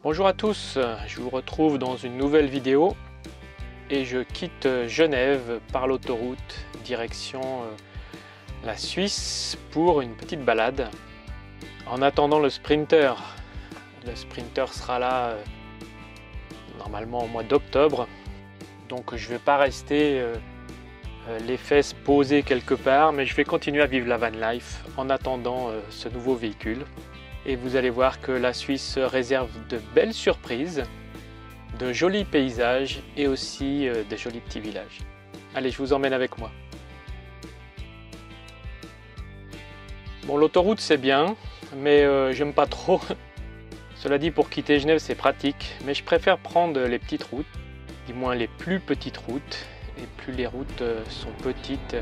Bonjour à tous, je vous retrouve dans une nouvelle vidéo et je quitte Genève par l'autoroute direction la Suisse pour une petite balade. En attendant le Sprinter sera là normalement au mois d'octobre, donc je ne vais pas rester les fesses posées quelque part, mais je vais continuer à vivre la van life en attendant ce nouveau véhicule. Et vous allez voir que la Suisse réserve de belles surprises, de jolis paysages et aussi des jolis petits villages. Allez, je vous emmène avec moi. Bon, l'autoroute c'est bien, mais j'aime pas trop. Cela dit, pour quitter Genève c'est pratique, mais je préfère prendre les petites routes, du moins les plus petites routes. Et plus les routes sont petites,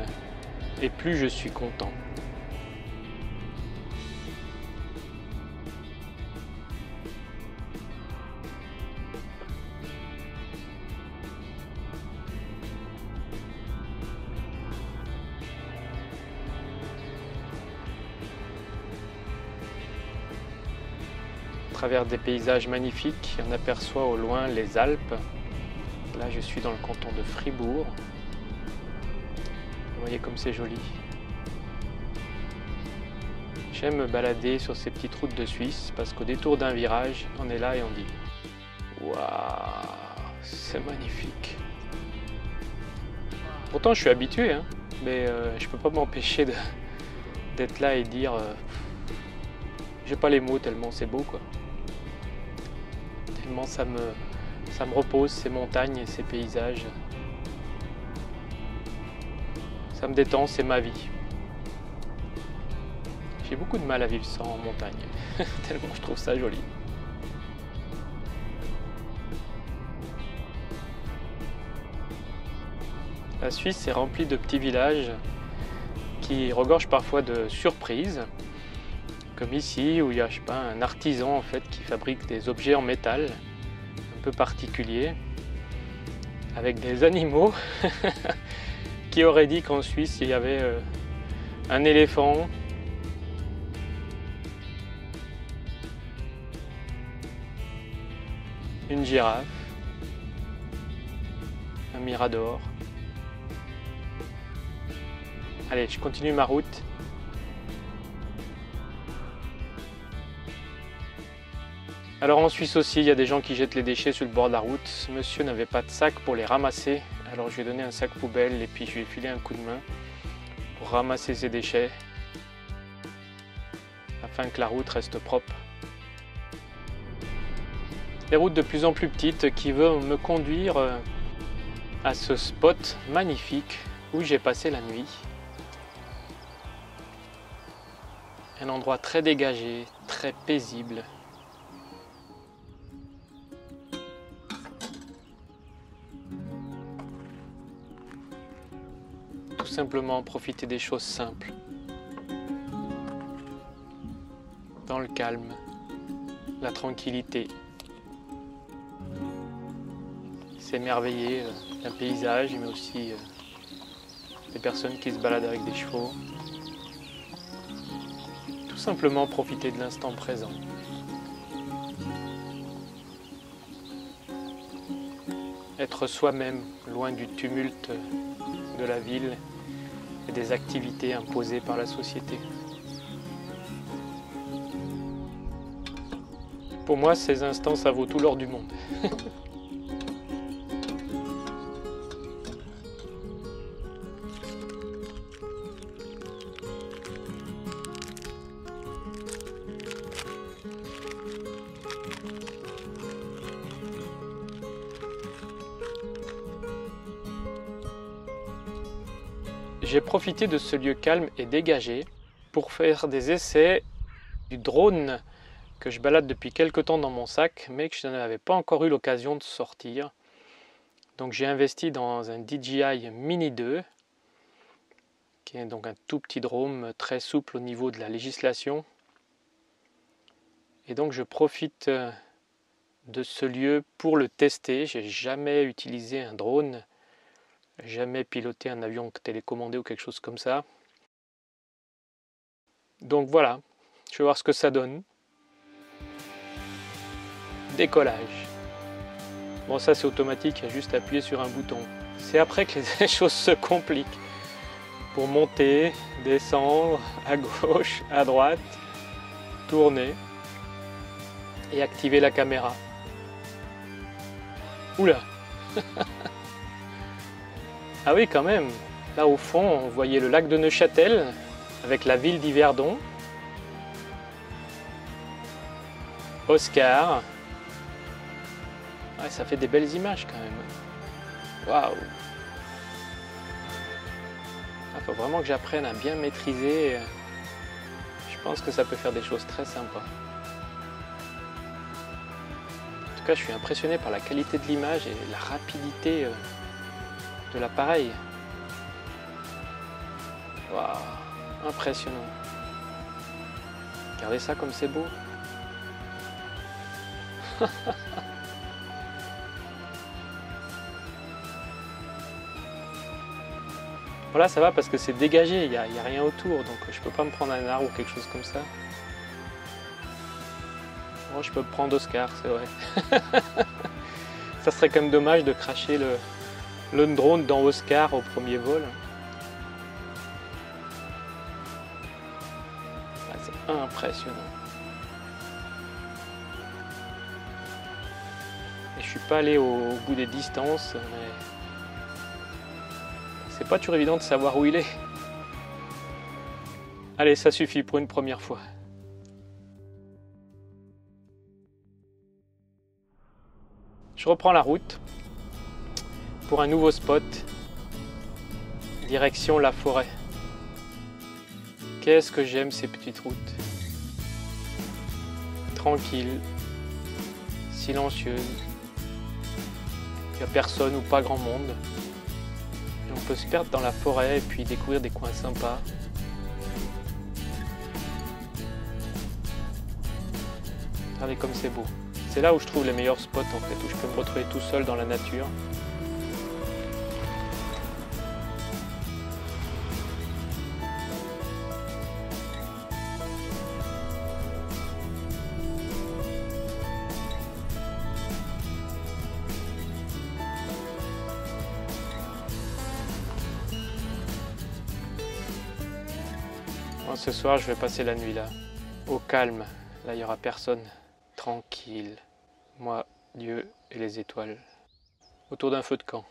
et plus je suis content. À travers des paysages magnifiques, on aperçoit au loin les Alpes. Là, je suis dans le canton de Fribourg. Vous voyez comme c'est joli. J'aime me balader sur ces petites routes de Suisse parce qu'au détour d'un virage, on est là et on dit « Waouh, c'est magnifique !» Pourtant, je suis habitué, hein, mais je ne peux pas m'empêcher d'être là et dire j'ai pas les mots tellement c'est beau, quoi. Tellement ça me repose, ces montagnes et ces paysages. Ça me détend, c'est ma vie. J'ai beaucoup de mal à vivre sans montagne, tellement je trouve ça joli. La Suisse est remplie de petits villages qui regorgent parfois de surprises, comme ici où il y a, je sais pas, un artisan en fait qui fabrique des objets en métal un peu particuliers avec des animaux. Qui aurait dit qu'en Suisse il y avait un éléphant, une girafe, un mirador. Allez, je continue ma route. Alors en Suisse aussi, il y a des gens qui jettent les déchets sur le bord de la route. Ce monsieur n'avait pas de sac pour les ramasser, alors je lui ai donné un sac poubelle et puis je lui ai filé un coup de main pour ramasser ses déchets afin que la route reste propre. Des routes de plus en plus petites qui veulent me conduire à ce spot magnifique où j'ai passé la nuit. Un endroit très dégagé, très paisible. Tout simplement profiter des choses simples. Dans le calme, la tranquillité. S'émerveiller d'un paysage, mais aussi des personnes qui se baladent avec des chevaux. Tout simplement profiter de l'instant présent. Être soi-même, loin du tumulte de la ville et des activités imposées par la société. Pour moi, ces instants, ça vaut tout l'or du monde. J'ai profité de ce lieu calme et dégagé pour faire des essais du drone que je balade depuis quelque temps dans mon sac, mais que je n'avais pas encore eu l'occasion de sortir. Donc j'ai investi dans un DJI Mini 2, qui est donc un tout petit drone très souple au niveau de la législation. Et donc je profite de ce lieu pour le tester. J'ai jamais utilisé un drone, jamais piloté un avion télécommandé ou quelque chose comme ça. Donc voilà, je vais voir ce que ça donne. décollage. Bon, ça c'est automatique, il y a juste à appuyer sur un bouton. C'est après que les choses se compliquent. Pour monter, descendre, à gauche, à droite, tourner et activer la caméra. Oula. Ah oui, quand même. Là au fond, on voyait le lac de Neuchâtel avec la ville d'Yverdon. Oscar. Ouais, ça fait des belles images quand même. Waouh. Il faut vraiment que j'apprenne à bien maîtriser. Je pense que ça peut faire des choses très sympas. En tout cas, je suis impressionné par la qualité de l'image et la rapidité de l'appareil. Waouh, impressionnant. Regardez ça comme c'est beau. Voilà, ça va parce que c'est dégagé, il n'y a rien autour, donc je peux pas me prendre un arbre ou quelque chose comme ça. Bon, je peux me prendre Oscar, c'est vrai. Ça serait quand même dommage de cracher le drone dans Oscar au premier vol. Ah, c'est impressionnant. Et je suis pas allé au bout des distances, mais c'est pas toujours évident de savoir où il est. Allez, ça suffit pour une première fois. Je reprends la route pour un nouveau spot, direction la forêt. Qu'est-ce que j'aime ces petites routes. Tranquilles, silencieuses. Il n'y a personne ou pas grand monde. Et on peut se perdre dans la forêt et puis découvrir des coins sympas. Regardez comme c'est beau. C'est là où je trouve les meilleurs spots en fait, où je peux me retrouver tout seul dans la nature. Moi, ce soir, je vais passer la nuit là, au calme. Là, il n'y aura personne. Tranquille. Moi, Dieu et les étoiles. Autour d'un feu de camp.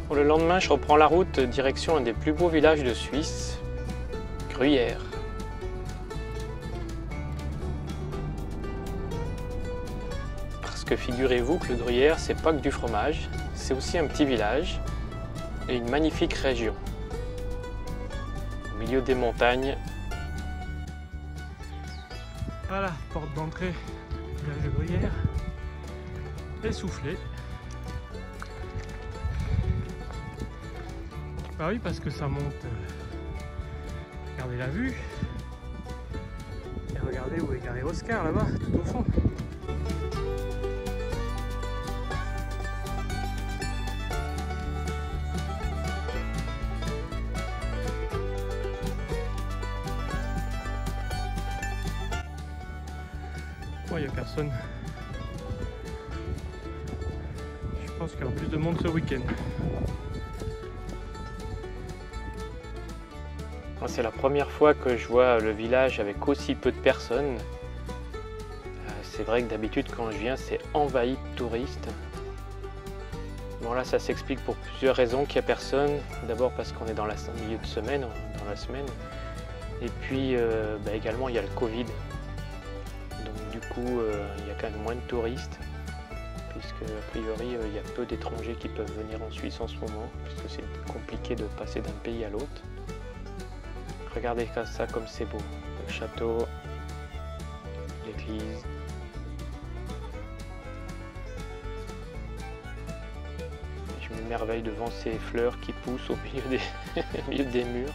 Pour le lendemain, je reprends la route direction un des plus beaux villages de Suisse, Gruyère. Parce que figurez-vous que le Gruyère, c'est pas que du fromage, c'est aussi un petit village et une magnifique région. Au milieu des montagnes. Voilà, porte d'entrée du village de Gruyère. Essoufflé. Bah oui, parce que ça monte. Regardez la vue. Et regardez où est garé Oscar là-bas, tout au fond. Bon, il n'y a personne. Je pense qu'il y aura plus de monde ce week-end. C'est la première fois que je vois le village avec aussi peu de personnes. C'est vrai que d'habitude quand je viens c'est envahi de touristes. Bon là ça s'explique pour plusieurs raisons qu'il n'y a personne. D'abord parce qu'on est dans le milieu de semaine, dans la semaine. Et puis également il y a le Covid. Donc du coup il y a quand même moins de touristes, puisque a priori il y a peu d'étrangers qui peuvent venir en Suisse en ce moment, puisque c'est compliqué de passer d'un pays à l'autre. Regardez ça comme c'est beau, le château, l'église. Je m'émerveille devant ces fleurs qui poussent au milieu des murs.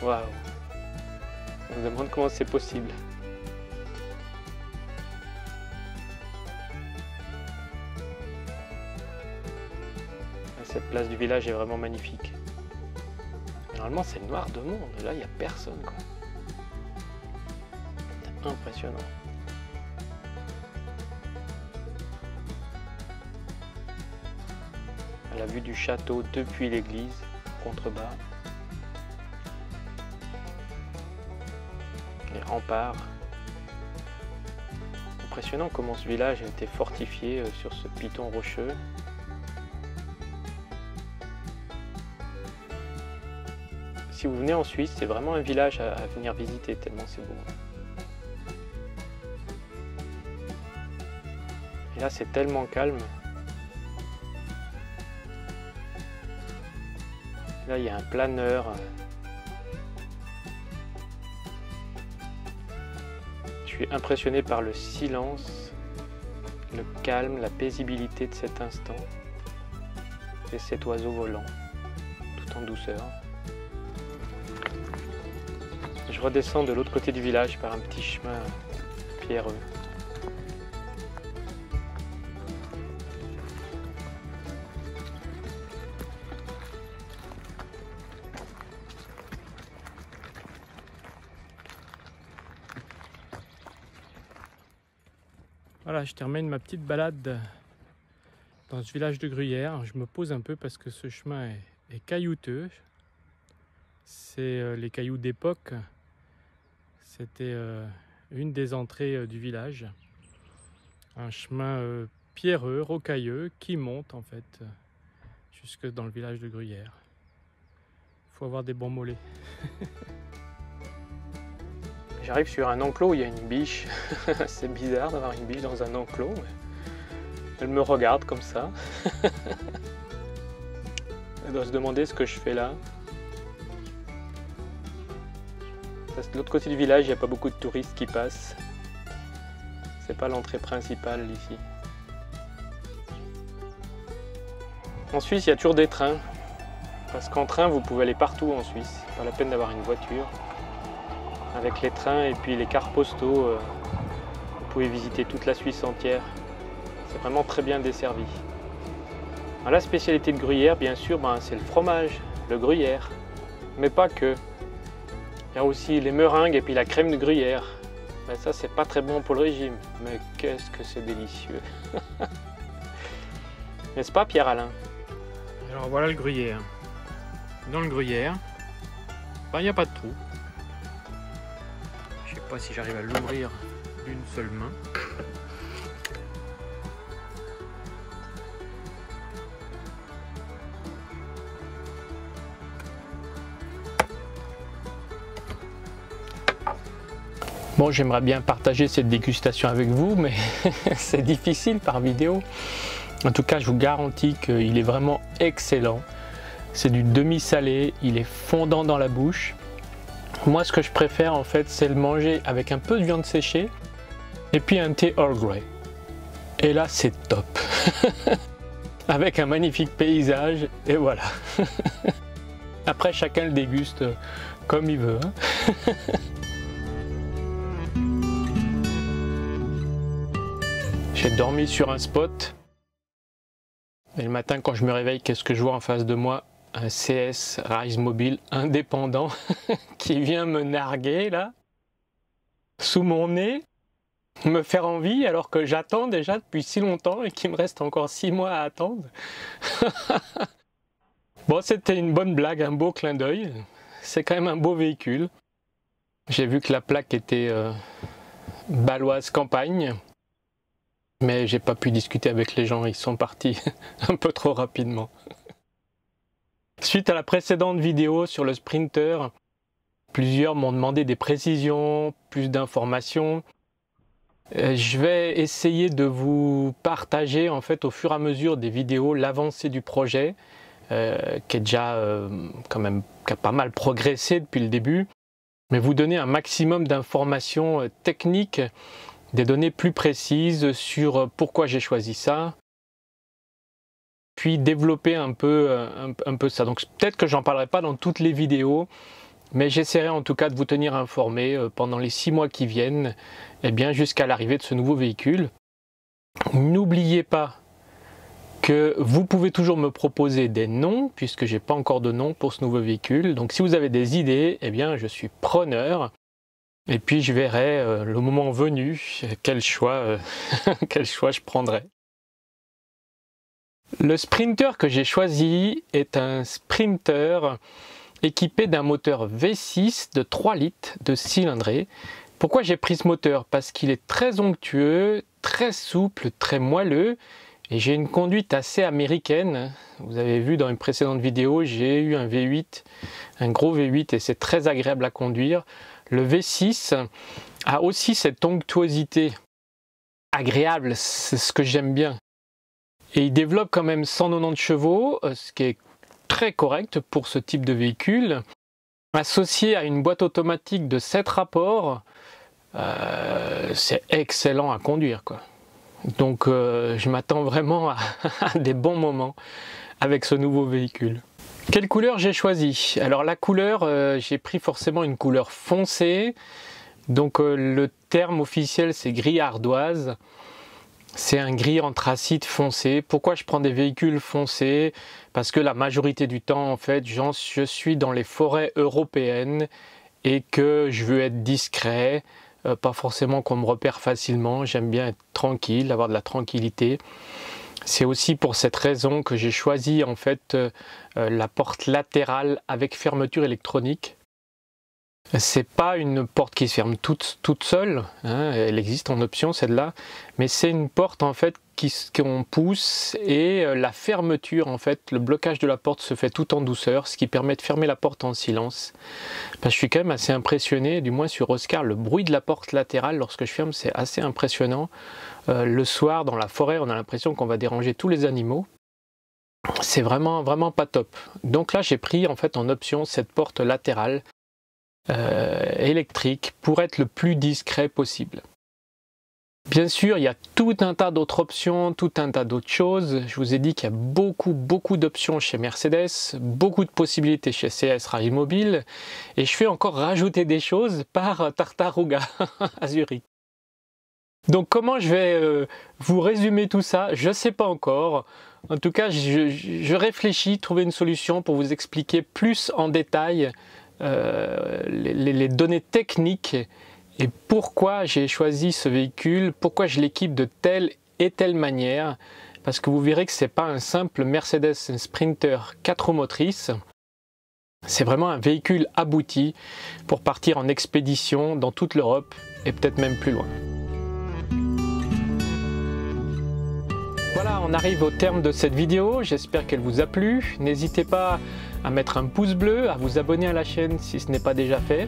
Waouh! On se demande comment c'est possible. Cette place du village est vraiment magnifique. Normalement c'est noir de monde, et là il n'y a personne quoi. C'est impressionnant. À la vue du château depuis l'église, contrebas. Les remparts. Impressionnant comment ce village a été fortifié sur ce piton rocheux. Si vous venez en Suisse, c'est vraiment un village à venir visiter, tellement c'est beau. Et là, c'est tellement calme. Là, il y a un planeur. Je suis impressionné par le silence, le calme, la paisibilité de cet instant. Et cet oiseau volant, tout en douceur. Je redescends de l'autre côté du village par un petit chemin pierreux. Voilà, je termine ma petite balade dans ce village de Gruyère. Je me pose un peu parce que ce chemin est caillouteux. C'est les cailloux d'époque. C'était une des entrées du village. Un chemin pierreux, rocailleux, qui monte en fait jusque dans le village de Gruyère. Il faut avoir des bons mollets. J'arrive sur un enclos où il y a une biche. C'est bizarre d'avoir une biche dans un enclos. Elle me regarde comme ça. Elle doit se demander ce que je fais là. De l'autre côté du village, il n'y a pas beaucoup de touristes qui passent. C'est pas l'entrée principale ici. En Suisse, il y a toujours des trains. Parce qu'en train, vous pouvez aller partout en Suisse. Pas la peine d'avoir une voiture. Avec les trains et puis les cars postaux, vous pouvez visiter toute la Suisse entière. C'est vraiment très bien desservi. Alors, la spécialité de Gruyère, bien sûr, c'est le fromage, le gruyère. Mais pas que. Il y a aussi les meringues et puis la crème de gruyère. Ben ça, c'est pas très bon pour le régime. Mais qu'est-ce que c'est délicieux. N'est-ce pas, Pierre-Alain? Alors voilà le gruyère. Dans le gruyère, il n'y a pas de trou. Je sais pas si j'arrive à l'ouvrir d'une seule main. Bon, j'aimerais bien partager cette dégustation avec vous, mais c'est difficile par vidéo. En tout cas, je vous garantis qu'il est vraiment excellent. C'est du demi-salé, il est fondant dans la bouche. Moi, ce que je préfère, en fait, c'est le manger avec un peu de viande séchée et puis un thé Earl Grey. Et là, c'est top. Avec un magnifique paysage, et voilà. Après, chacun le déguste comme il veut. J'ai dormi sur un spot. Et le matin, quand je me réveille, qu'est-ce que je vois en face de moi? Un CS Rise Mobile indépendant qui vient me narguer là, sous mon nez, me faire envie alors que j'attends déjà depuis si longtemps et qu'il me reste encore 6 mois à attendre. Bon, c'était une bonne blague, un beau clin d'œil. C'est quand même un beau véhicule. J'ai vu que la plaque était Baloise Campagne. Mais j'ai pas pu discuter avec les gens, ils sont partis un peu trop rapidement. Suite à la précédente vidéo sur le Sprinter, Plusieurs m'ont demandé des précisions, plus d'informations. Je vais essayer de vous partager en fait au fur et à mesure des vidéos l'avancée du projet qui est déjà qui a pas mal progressé depuis le début, mais vous donner un maximum d'informations techniques, des données plus précises sur pourquoi j'ai choisi ça, puis développer un peu ça. Donc peut-être que j'en parlerai pas dans toutes les vidéos, mais j'essaierai en tout cas de vous tenir informé pendant les 6 mois qui viennent, et bien jusqu'à l'arrivée de ce nouveau véhicule. N'oubliez pas que vous pouvez toujours me proposer des noms, puisque j'ai pas encore de nom pour ce nouveau véhicule. Donc si vous avez des idées, eh bien je suis preneur. Et puis je verrai le moment venu quel choix je prendrai. Le Sprinter que j'ai choisi est un Sprinter équipé d'un moteur V6 de 3 litres de cylindrée. Pourquoi j'ai pris ce moteur? Parce qu'il est très onctueux, très souple, très moelleux, et j'ai une conduite assez américaine. Vous avez vu dans une précédente vidéo, j'ai eu un V8, un gros V8, et c'est très agréable à conduire. Le V6 a aussi cette onctuosité agréable, c'est ce que j'aime bien. Et il développe quand même 190 chevaux, ce qui est très correct pour ce type de véhicule. Associé à une boîte automatique de 7 rapports, c'est excellent à conduire, quoi. Donc je m'attends vraiment à des bons moments avec ce nouveau véhicule. Quelle couleur j'ai choisi? Alors la couleur, j'ai pris forcément une couleur foncée. Donc le terme officiel c'est gris ardoise. C'est un gris anthracite foncé. Pourquoi je prends des véhicules foncés? Parce que la majorité du temps, en fait, je suis dans les forêts européennes et que je veux être discret, pas forcément qu'on me repère facilement. J'aime bien être tranquille, avoir de la tranquillité. C'est aussi pour cette raison que j'ai choisi en fait la porte latérale avec fermeture électronique. C'est pas une porte qui se ferme toute seule, hein, elle existe en option celle-là, mais c'est une porte en fait qu'on pousse et la fermeture en fait, le blocage de la porte se fait tout en douceur, ce qui permet de fermer la porte en silence. Parce que je suis quand même assez impressionné, du moins sur Oscar, le bruit de la porte latérale lorsque je ferme c'est assez impressionnant. Le soir dans la forêt on a l'impression qu'on va déranger tous les animaux. C'est vraiment pas top. Donc là j'ai pris en fait en option cette porte latérale électrique pour être le plus discret possible. Bien sûr, il y a tout un tas d'autres options, tout un tas d'autres choses. Je vous ai dit qu'il y a beaucoup d'options chez Mercedes, beaucoup de possibilités chez CS Rail Mobile, et je fais encore rajouter des choses par Tartaruga à Zurich. Donc comment je vais vous résumer tout ça? Je ne sais pas encore. En tout cas, je réfléchis, trouver une solution pour vous expliquer plus en détail les données techniques et pourquoi j'ai choisi ce véhicule, pourquoi je l'équipe de telle et telle manière, parce que vous verrez que ce n'est pas un simple Mercedes Sprinter 4 roues motrices, c'est vraiment un véhicule abouti pour partir en expédition dans toute l'Europe et peut-être même plus loin. Voilà, on arrive au terme de cette vidéo, j'espère qu'elle vous a plu. N'hésitez pas à mettre un pouce bleu, à vous abonner à la chaîne si ce n'est pas déjà fait.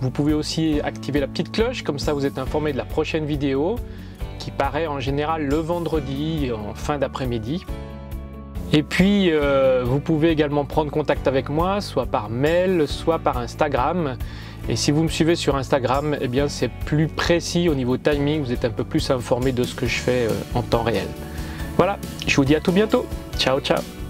Vous pouvez aussi activer la petite cloche, comme ça vous êtes informé de la prochaine vidéo qui paraît en général le vendredi en fin d'après-midi. Et puis vous pouvez également prendre contact avec moi, soit par mail, soit par Instagram. Et si vous me suivez sur Instagram, eh bien c'est plus précis au niveau timing, vous êtes un peu plus informé de ce que je fais en temps réel. Voilà, je vous dis à tout bientôt. Ciao, ciao.